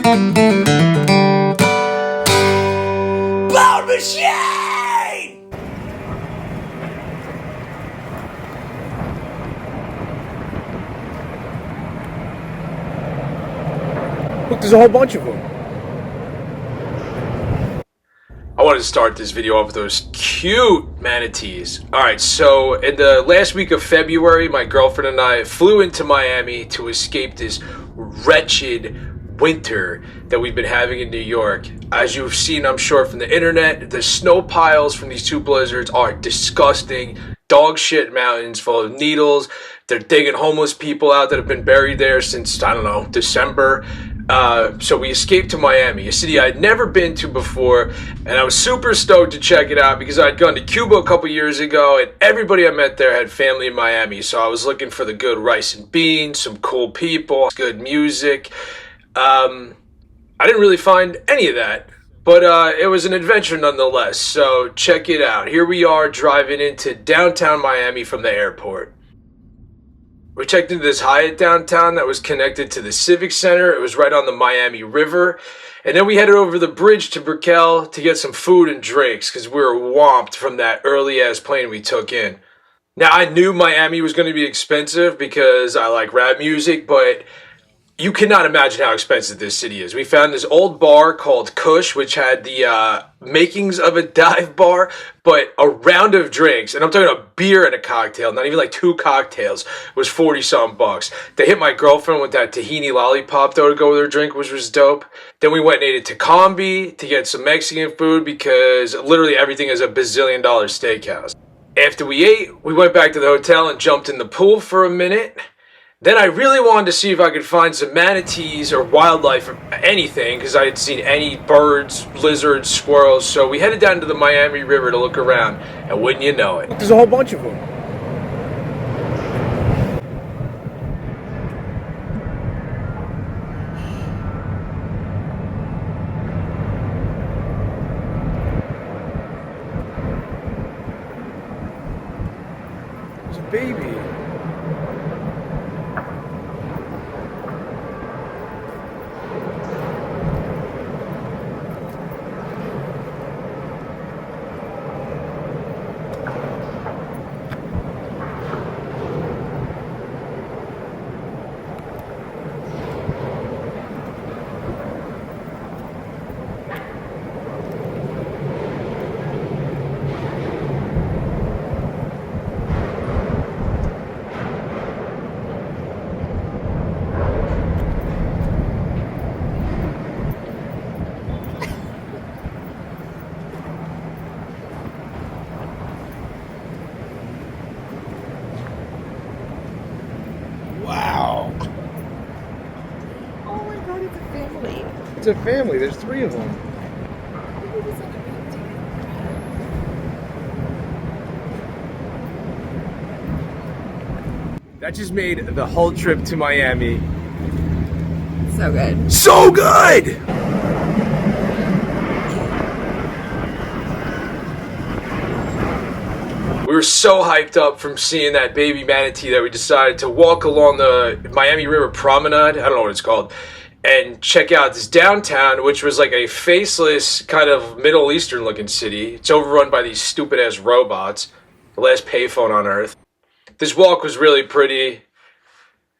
Bone machine! Look, there's a whole bunch of them. I wanted to start this video off with those cute manatees. Alright, so in the last week of February, my girlfriend and I flew into Miami to escape this wretched winter that we've been having in New York. As you've seen, I'm sure, from the internet, the snow piles from these two blizzards are disgusting. Dog shit mountains full of needles. They're digging homeless people out that have been buried there since, I don't know, December. So we escaped to Miami, a city I'd never been to before, and I was super stoked to check it out because I'd gone to Cuba a couple years ago, and everybody I met there had family in Miami, so I was looking for the good rice and beans, some cool people, good music. I didn't really find any of that, but it was an adventure nonetheless, so check it out. Here we are driving into downtown Miami from the airport. We checked into this Hyatt downtown that was connected to the Civic Center. It was right on the Miami River. And then we headed over the bridge to Brickell to get some food and drinks because we were whomped from that early-ass plane we took in. Now, I knew Miami was going to be expensive because I like rap music, but you cannot imagine how expensive this city is. We found this old bar called Kush, which had the makings of a dive bar, but a round of drinks, and I'm talking a beer and a cocktail, not even like two cocktails, was 40-something bucks. They hit my girlfriend with that tahini lollipop, though, to go with her drink, which was dope. Then we went and ate at tacombi to get some Mexican food because literally everything is a bazillion-dollar steakhouse. After we ate, we went back to the hotel and jumped in the pool for a minute. Then I really wanted to see if I could find some manatees or wildlife or anything because I had seen any birds, lizards, squirrels. So we headed down to the Miami River to look around, and wouldn't you know it, There's a whole bunch of them. There's a baby. Wow. Oh my god, it's a family. It's a family. There's 3 of them. That just made the whole trip to Miami So good. so good! We were so hyped up from seeing that baby manatee that we decided to walk along the Miami River Promenade, I don't know what it's called, and check out this downtown, which was like a faceless kind of Middle Eastern looking city. It's overrun by these stupid ass robots, the last payphone on earth. This walk was really pretty.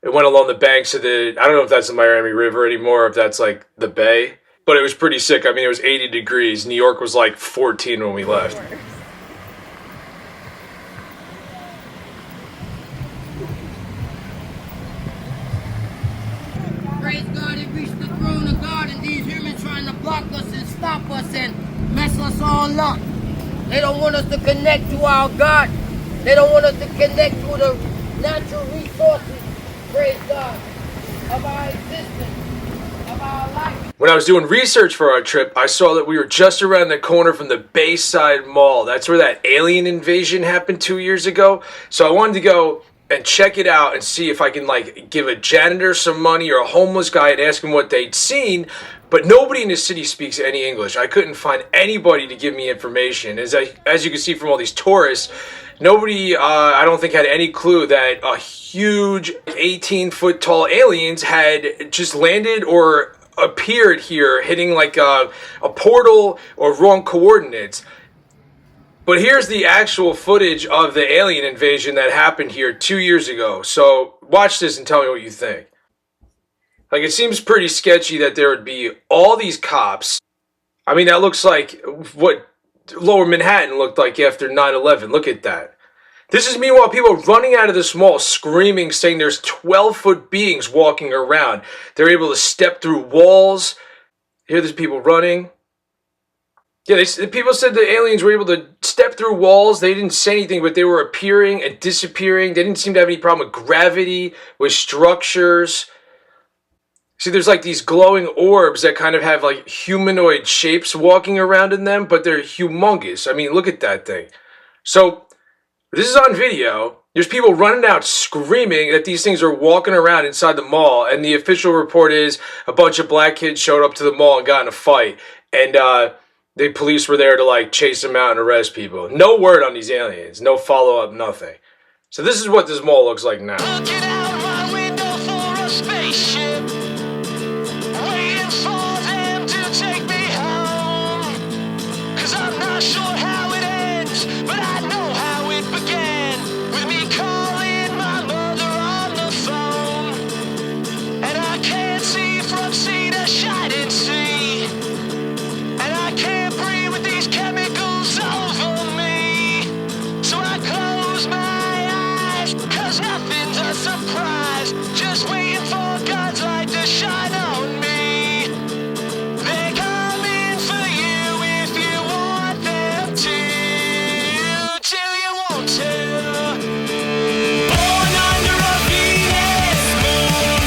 It went along the banks of the, I don't know if that's the Miami River anymore, or if that's like the bay, but it was pretty sick. I mean, it was 80 degrees. New York was like 14 when we left. Praise God, it reached the throne of God, and these humans trying to block us and stop us and mess us all up. They don't want us to connect to our God. They don't want us to connect to the natural resources, praise God, of our existence, of our life. When I was doing research for our trip, I saw that we were just around the corner from the Bayside Mall. That's where that alien invasion happened 2 years ago. So I wanted to go and check it out and see if I can like give a janitor some money or a homeless guy and ask him what they'd seen. But nobody in the city speaks any English. I couldn't find anybody to give me information. As you can see from all these tourists, nobody, I don't think, had any clue that a huge 18-foot tall aliens had just landed or appeared here hitting like a portal or wrong coordinates. But here's the actual footage of the alien invasion that happened here 2 years ago. So watch this and tell me what you think. Like, it seems pretty sketchy that there would be all these cops. I mean, that looks like what Lower Manhattan looked like after 9/11. Look at that. This is meanwhile people running out of this mall screaming, saying there's 12-foot beings walking around. They're able to step through walls. Here there's people running. Yeah, people said the aliens were able to step through walls. They didn't say anything, but they were appearing and disappearing. They didn't seem to have any problem with gravity, with structures. See, there's like these glowing orbs that kind of have like humanoid shapes walking around in them, but they're humongous. I mean, look at that thing. So this is on video. There's people running out screaming that these things are walking around inside the mall, and the official report is a bunch of black kids showed up to the mall and got in a fight, and the police were there to like chase them out and arrest people. No word on these aliens, no follow-up, nothing. So this is what this mall looks like now. Looking out my window for a spaceship, waiting for them to take me home. 'Cause I'm not sure how it ends, but I know how it began, with me calling my mother on the phone. And I can't see from sea to shining sea, and I can't breathe with these chemicals over me. So I close my eyes, 'cause nothing's a surprise, just waiting for God's light to shine on me. They're coming for you if you want them to. Do you want to? Born under a Venus moon,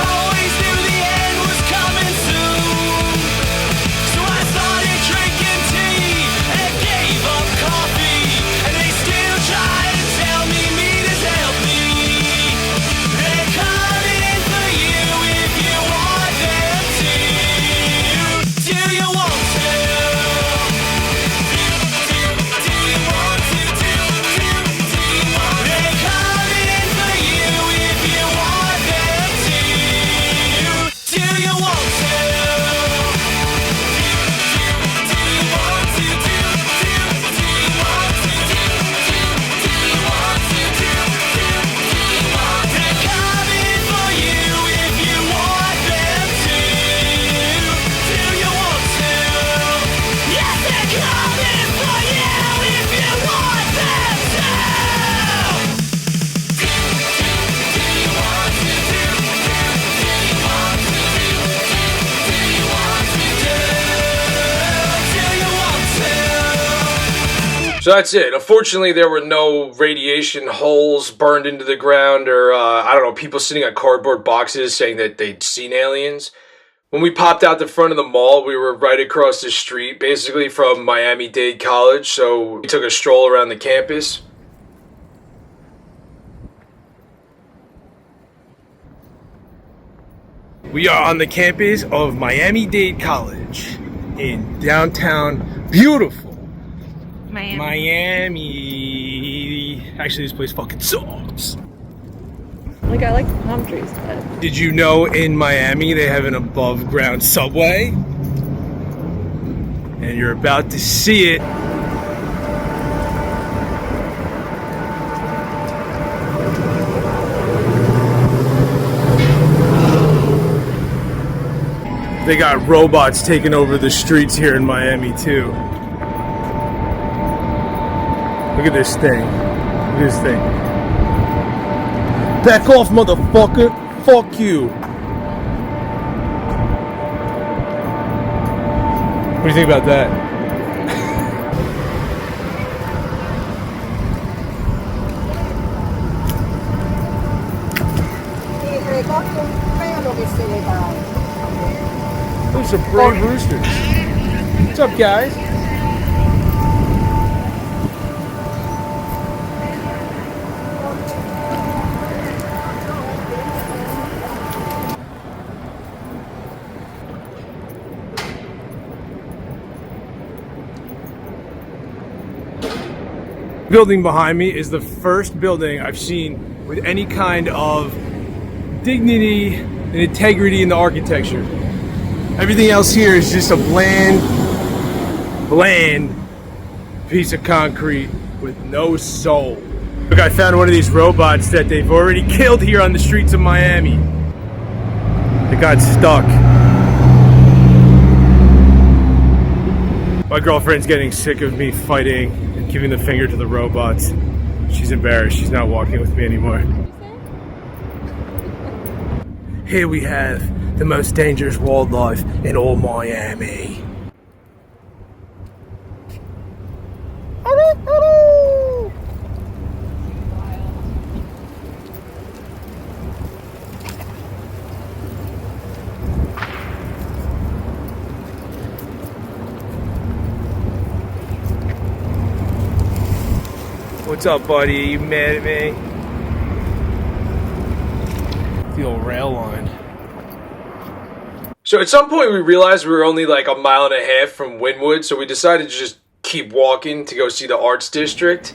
always knew the end was coming soon. So I started drinking tea and gave up coffee, and they still try to tell me meat is healthy. They're coming for you if you want them to. Do you want to? Do you want to? Do you want? They're coming for you if you want them to. Do you want to? So that's it. Unfortunately, there were no radiation holes burned into the ground, or I don't know, people sitting on cardboard boxes saying that they'd seen aliens. When we popped out the front of the mall, we were right across the street, basically from Miami-Dade College, so we took a stroll around the campus. We are on the campus of Miami-Dade College in downtown beautiful Miami. Actually, this place fucking sucks. Like, I like the palm trees, but Did you know in Miami they have an above ground subway? And you're about to see it. They got robots taking over the streets here in Miami too. Look at this thing. Look at this thing. Back off, motherfucker. Fuck you. What do you think about that? Those are brave roosters. What's up, guys? Building behind me is the first building I've seen with any kind of dignity and integrity in the architecture. Everything else here is just a bland piece of concrete with no soul. Look, I found one of these robots that they've already killed here on the streets of Miami. It got stuck. My girlfriend's getting sick of me fighting and giving the finger to the robots. She's embarrassed. She's not walking with me anymore. Here we have the most dangerous wildlife in all Miami. What's up, buddy? You mad at me? The old rail line. So at some point we realized we were only like a mile and a half from Wynwood, so we decided to just keep walking to go see the Arts District.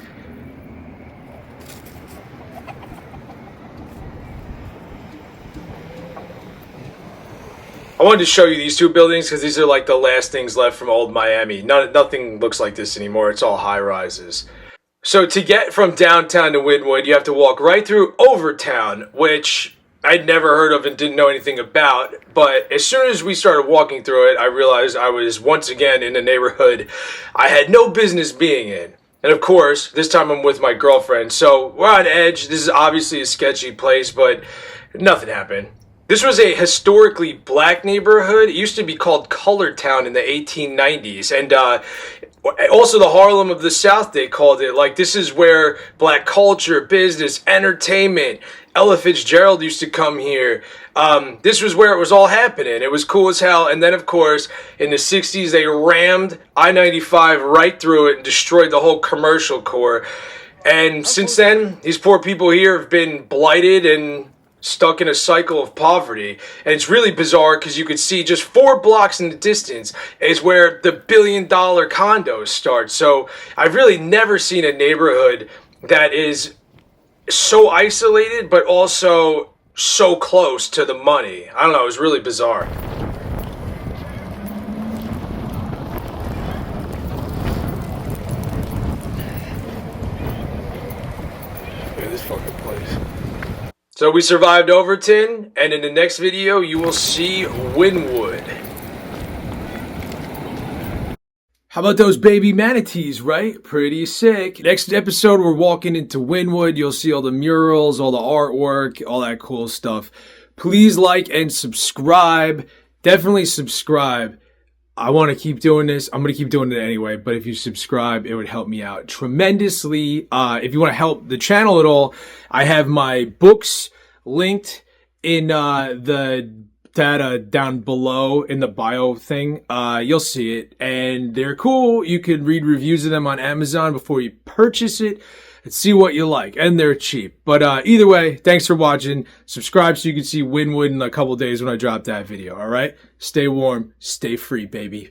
I wanted to show you these two buildings because these are like the last things left from old Miami. Nothing looks like this anymore. It's all high rises. So to get from downtown to Wynwood, you have to walk right through Overtown, which I'd never heard of and didn't know anything about. But as soon as we started walking through it, I realized I was once again in a neighborhood I had no business being in. And of course, this time I'm with my girlfriend. So we're on edge. This is obviously a sketchy place, but nothing happened. This was a historically black neighborhood. It used to be called Colored Town in the 1890s. And also the Harlem of the South, they called it. Like, this is where black culture, business, entertainment, Ella Fitzgerald used to come here. This was where it was all happening. It was cool as hell. And then, of course, in the 60s, they rammed I-95 right through it and destroyed the whole commercial core. And since then, these poor people here have been blighted and stuck in a cycle of poverty. And it's really bizarre because you could see just 4 blocks in the distance is where the billion-dollar condos start. So I've really never seen a neighborhood that is so isolated but also so close to the money. I don't know, it was really bizarre. Look at this fucking place. So we survived Overton, and in the next video, you will see Wynwood. How about those baby manatees, right? Pretty sick. Next episode, we're walking into Wynwood. You'll see all the murals, all the artwork, all that cool stuff. Please like and subscribe. Definitely subscribe. I want to keep doing this. I'm going to keep doing it anyway, but if you subscribe, it would help me out tremendously. If you want to help the channel at all, I have my books linked in the data down below in the bio thing. You'll see it, and they're cool. You can read reviews of them on Amazon before you purchase it and see what you like, and they're cheap. But either way, thanks for watching. Subscribe so you can see Wynwood in a couple days when I drop that video. All right, stay warm, stay free, baby.